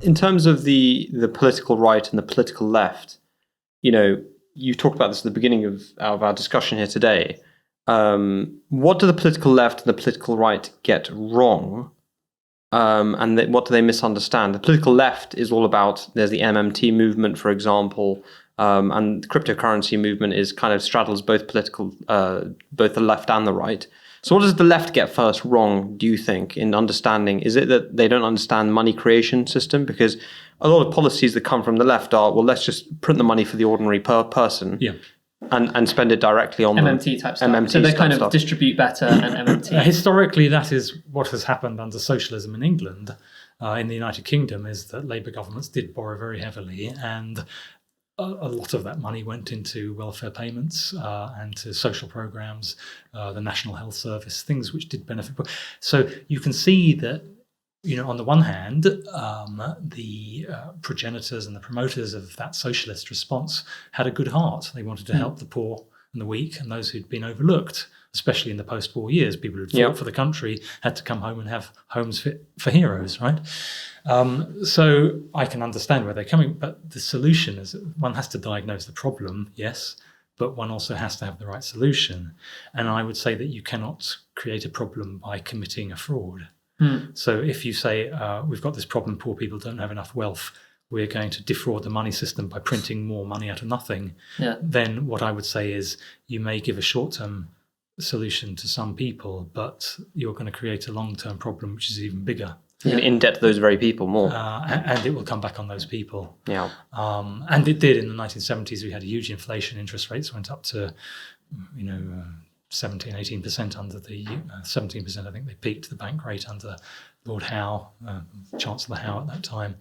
in terms of the political right and the political left, you talked about this at the beginning of our discussion here today. What do the political left and the political right get wrong? And what do they misunderstand? The political left is all about, there's the MMT movement, for example, and the cryptocurrency movement is kind of straddles both both the left and the right. So what does the left get first wrong, do you think, in understanding? Is it that they don't understand money creation system? Because a lot of policies that come from the left are, well, let's just print the money for the ordinary person. Yeah. And spend it directly on MMT type stuff. So they kind of distribute better and MMT. Historically, that is what has happened under socialism in England. In the United Kingdom, is that Labour governments did borrow very heavily, and a lot of that money went into welfare payments and to social programs, the National Health Service, things which did benefit. So you can see that, on the one hand, the progenitors and the promoters of that socialist response had a good heart. They wanted to help the poor and the weak and those who'd been overlooked, especially in the post-war years. People who'd fought for the country had to come home and have homes fit for heroes, right? So I can understand where they're coming, but the solution is one has to diagnose the problem, yes, but one also has to have the right solution. And I would say that you cannot create a problem by committing a fraud. So if you say, we've got this problem, poor people don't have enough wealth, we're going to defraud the money system by printing more money out of nothing, then what I would say is you may give a short-term solution to some people, but you're going to create a long-term problem which is even bigger. You can indebt those very people more. And it will come back on those people. Yeah. And it did in the 1970s. We had a huge inflation. Interest rates went up to, 17, 18% under the 17%. I think they peaked the bank rate under Lord Howe, Chancellor Howe at that time.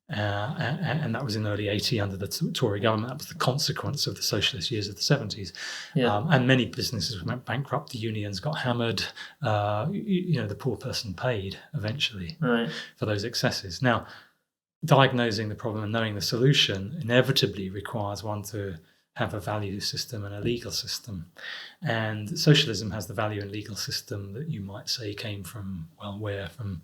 And that was in early 80 under the Tory government. That was the consequence of the socialist years of the 70s. And many businesses went bankrupt. The unions got hammered. The poor person paid eventually for those excesses. Now, diagnosing the problem and knowing the solution inevitably requires one to have a value system and a legal system. And socialism has the value and legal system that you might say came from, from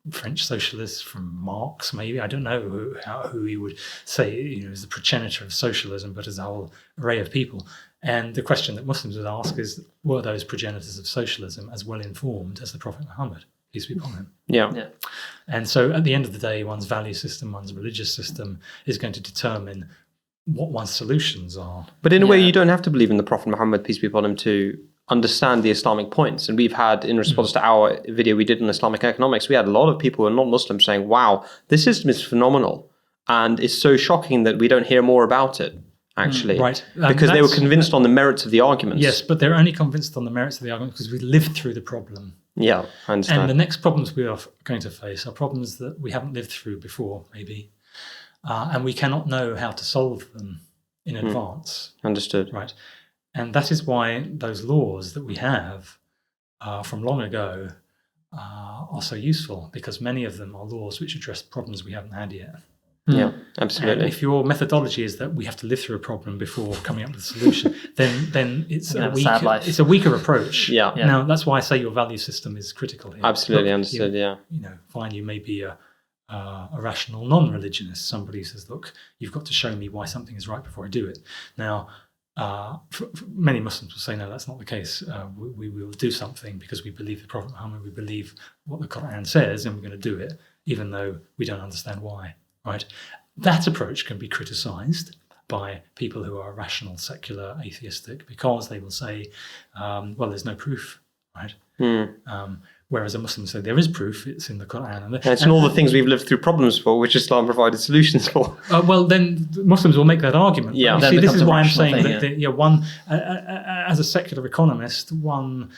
French socialists, from Marx, maybe. I don't know who you would say is the progenitor of socialism, but as a whole array of people. And the question that Muslims would ask is, were those progenitors of socialism as well informed as the Prophet Muhammad, peace be upon him? Yeah. And so at the end of the day, one's value system, one's religious system is going to determine what one's solutions are. But in a way, you don't have to believe in the Prophet Muhammad, peace be upon him, to understand the Islamic points. And we've had, in response to our video we did on Islamic economics, we had a lot of people who are not Muslims saying, wow, this system is phenomenal. And it's so shocking that we don't hear more about it, actually. Right. Because they were convinced on the merits of the arguments. Yes, but they're only convinced on the merits of the argument because we lived through the problem. Yeah, I understand. And the next problems we are going to face are problems that we haven't lived through before, maybe. And we cannot know how to solve them in advance. Understood. Right. And that is why those laws that we have from long ago are so useful, because many of them are laws which address problems we haven't had yet. Yeah, absolutely. And if your methodology is that we have to live through a problem before coming up with a solution, then it's a weaker approach. Yeah. Now, that's why I say your value system is critical here. Absolutely. Understood, Fine, you may be a rational non-religionist. Somebody says, look, you've got to show me why something is right before I do it. Now, many Muslims will say, no, that's not the case. We will do something because we believe the Prophet Muhammad, we believe what the Quran says, and we're going to do it, even though we don't understand why. Right? That approach can be criticised by people who are rational, secular, atheistic, because they will say, well, there's no proof, right? Whereas a Muslim say there is proof, it's in the Quran. And it's in all the things we've lived through problems for, which Islam provided solutions for. Well, then Muslims will make that argument. Yeah. See, this is why I'm saying that one, as a secular economist, one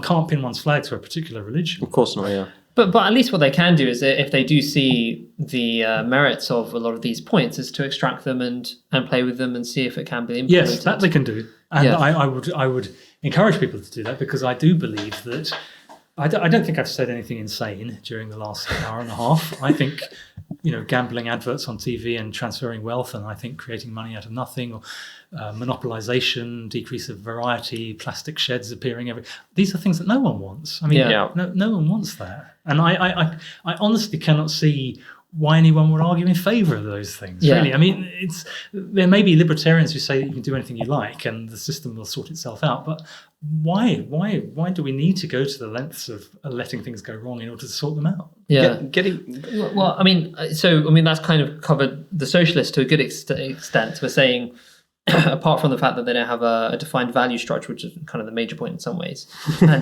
can't pin one's flag to a particular religion. Of course not, yeah. But at least what they can do is, if they do see the merits of a lot of these points, is to extract them and play with them and see if it can be implemented. Yes, that they can do. And I would encourage people to do that, because I do believe that I don't think I've said anything insane during the last hour and a half. I think gambling adverts on TV and transferring wealth, and I think creating money out of nothing, or monopolization, decrease of variety, plastic sheds appearing these are things that no one wants. I mean, no one wants that. And I honestly cannot see why anyone would argue in favour of those things. Really, I mean, there may be libertarians who say that you can do anything you like and the system will sort itself out, but why do we need to go to the lengths of letting things go wrong in order to sort them out? Well, I mean, that's kind of covered the socialists to a good extent. We're saying, apart from the fact that they don't have a defined value structure, which is kind of the major point in some ways. I'm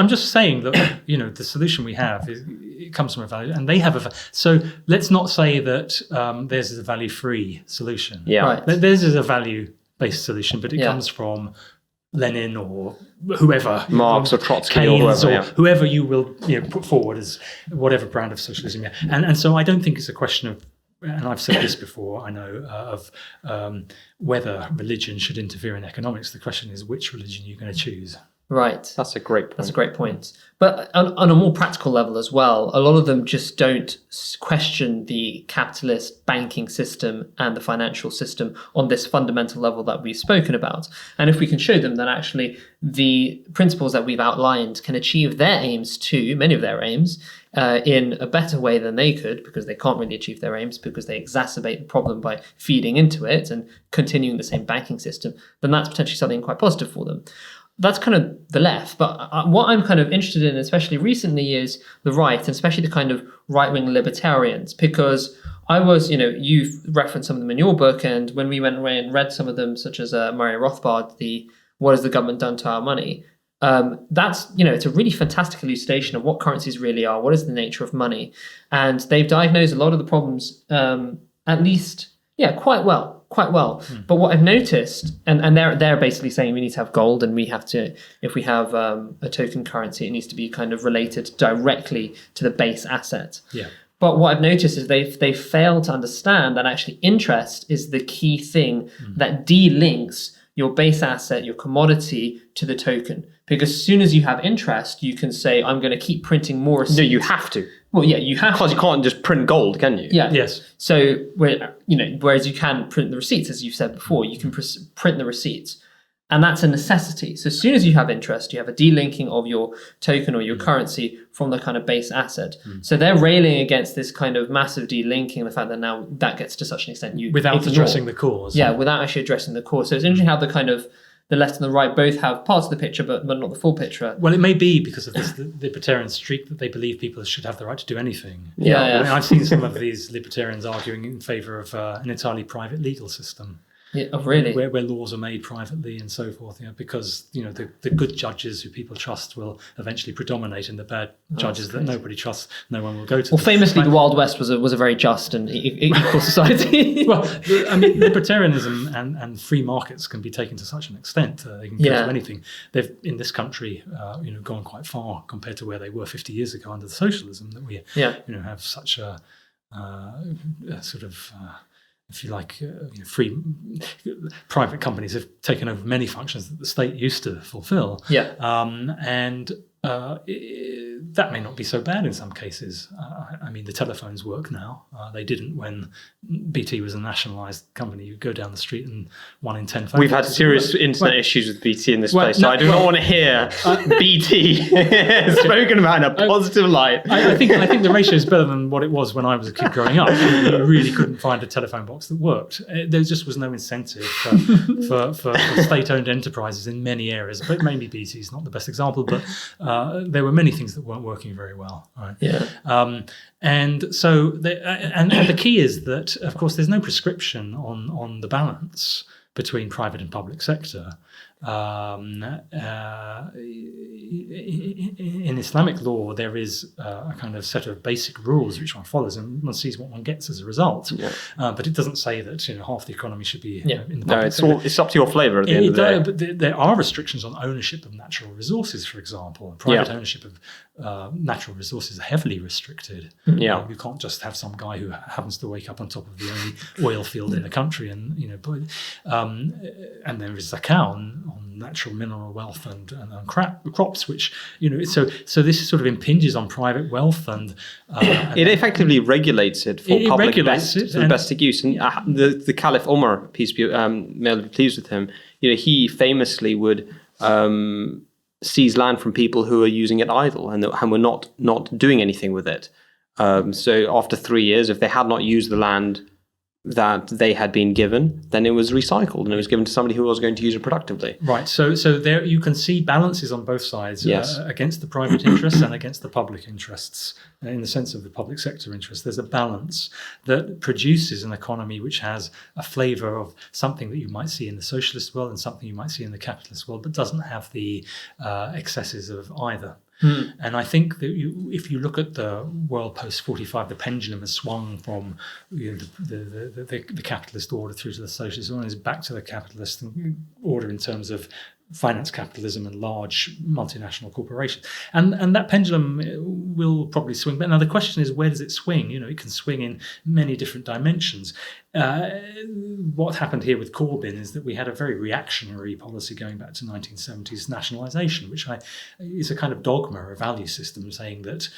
just saying that the solution we have it comes from a value, and they have so let's not say that theirs is a value-free solution. Right. Theirs is a value-based solution, but it comes from Lenin or whoever, Marx or Trotsky, Keynes or whoever you will put forward as whatever brand of socialism. And so I don't think it's a question of, and I've said this before, I know, of whether religion should interfere in economics. The question is which religion you're going to choose. Right. That's a great point. That's a great point. But on a more practical level as well, a lot of them just don't question the capitalist banking system and the financial system on this fundamental level that we've spoken about. And if we can show them that actually the principles that we've outlined can achieve their aims too, many of their aims, in a better way than they could, because they can't really achieve their aims because they exacerbate the problem by feeding into it and continuing the same banking system, then that's potentially something quite positive for them. That's kind of the left. But what I'm kind of interested in, especially recently, is the right, and especially the kind of right-wing libertarians, because I was, you've referenced some of them in your book, and when we went away and read some of them, such as Murray Rothbard, the What Has the Government Done to Our Money? That's, it's a really fantastic elucidation of what currencies really are, what is the nature of money. And they've diagnosed a lot of the problems, at least, quite well. But what I've noticed, and they're basically saying we need to have gold, and we have to, if we have a token currency, it needs to be kind of related directly to the base asset. Yeah. But what I've noticed is they fail to understand that actually interest is the key thing that delinks your base asset, your commodity, to the token. Because as soon as you have interest, you can say, I'm going to keep printing more receipts. No, you have to. Well, yeah, you have because you can't just print gold, can you? Yeah. Yes. So, whereas you can print the receipts, as you've said before, you can print the receipts. And that's a necessity. So as soon as you have interest, you have a delinking of your token or your currency from the kind of base asset. So they're railing against this kind of massive delinking, the fact that now that gets to such an extent you without ignore. addressing the cause. Yeah, without actually addressing the cause. So it's interesting how the kind of the left and the right both have parts of the picture, but not the full picture. Well, it may be because of this libertarian streak that they believe people should have the right to do anything. Yeah. I mean, I've seen some of these libertarians arguing in favour of an entirely private legal system. Yeah, oh, really? Where laws are made privately and so forth, because the good judges who people trust will eventually predominate, and the bad judges that nobody trusts, no one will go to. Well, famously, the Wild West was a very just and equal society. Well, I mean, libertarianism and free markets can be taken to such an extent they can go to anything. They've in this country, gone quite far compared to where they were 50 years ago under the socialism that we, have such a sort of. If you like, free private companies have taken over many functions that the state used to fulfill. Yeah. And that may not be so bad in some cases. I mean, the telephones work now. They didn't when BT was a nationalised company. You go down the street and 1 in 10 phones. We've had serious internet issues with BT in this place, so I do not want to hear BT spoken about in a positive light. I think the ratio is better than what it was when I was a kid growing up. You really couldn't find a telephone box that worked. There just was no incentive for state-owned enterprises in many areas. But maybe BT is not the best example, but there were many things that weren't working very well. Right? Yeah. And so, and the key is that, of course, there's no prescription on the balance between private and public sector. In Islamic law, there is a kind of set of basic rules which one follows, and one sees what one gets as a result. Yeah. But it doesn't say that half the economy should be in the public sector. It's up to your flavour at the end of the day. But there are restrictions on ownership of natural resources, for example. Private ownership of natural resources are heavily restricted. Yeah. You can't just have some guy who happens to wake up on top of the only oil field in the country, and there is zakah on natural mineral wealth and crops, which so this sort of impinges on private wealth and it effectively regulates it for public best use. And the Caliph Omar, peace be, may Allah be pleased with him, he famously would seize land from people who are using it idle and were not doing anything with it. So after 3 years, if they had not used the land that they had been given, then it was recycled and it was given to somebody who was going to use it productively. Right. So there you can see balances on both sides, yes. Against the private interests and against the public interests. In the sense of the public sector interest, there's a balance that produces an economy which has a flavour of something that you might see in the socialist world and something you might see in the capitalist world, but doesn't have the excesses of either. And I think that if you look at the world post-45, the pendulum has swung from the capitalist order through to the socialist order, is back to the capitalist order in terms of finance capitalism and large multinational corporations. And that pendulum will probably swing. But now the question is, where does it swing? It can swing in many different dimensions. What happened here with Corbyn is that we had a very reactionary policy going back to 1970s nationalisation, which is a kind of dogma, a value system saying that,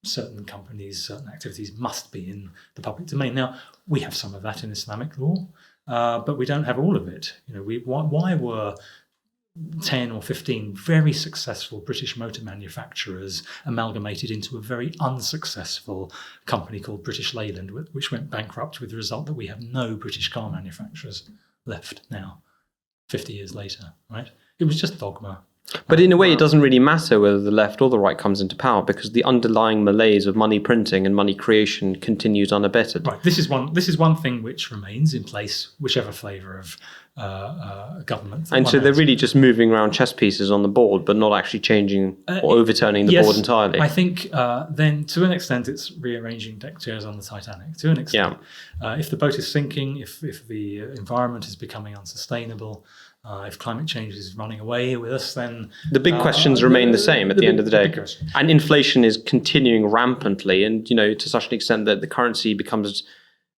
certain companies, certain activities must be in the public domain. Now, we have some of that in Islamic law. But we don't have all of it. Why were 10 or 15 very successful British motor manufacturers amalgamated into a very unsuccessful company called British Leyland, which went bankrupt, with the result that we have no British car manufacturers left now, 50 years later, right? It was just dogma. But in a way, it doesn't really matter whether the left or the right comes into power, because the underlying malaise of money printing and money creation continues unabated. Right. This is one thing which remains in place, whichever flavour of government. And so they're really just moving around chess pieces on the board, but not actually changing or overturning the board entirely. I think then, to an extent, it's rearranging deck chairs on the Titanic. To an extent, if the boat is sinking, if the environment is becoming unsustainable. If climate change is running away with us, then the big questions remain the same at the end of the day. And inflation is continuing rampantly, and to such an extent that the currency becomes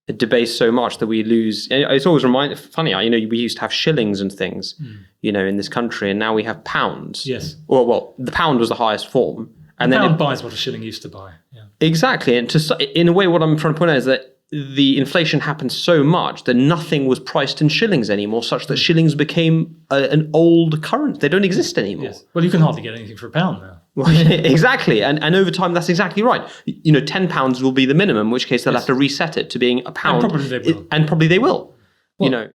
debased so much that we lose. It's always funny. We used to have shillings and things, in this country, and now we have pounds. Yes. Well, the pound was the highest form, and the then pound buys what a shilling used to buy. Yeah. Exactly, and in a way, what I'm trying to point out is that the inflation happened so much that nothing was priced in shillings anymore, such that shillings became an old currency. They don't exist anymore. Yes. Well, you can hardly get anything for a pound now. Well, exactly. And over time, that's exactly right. £10 will be the minimum, in which case they'll have to reset it to being a pound. And probably they will. And probably they will. Well,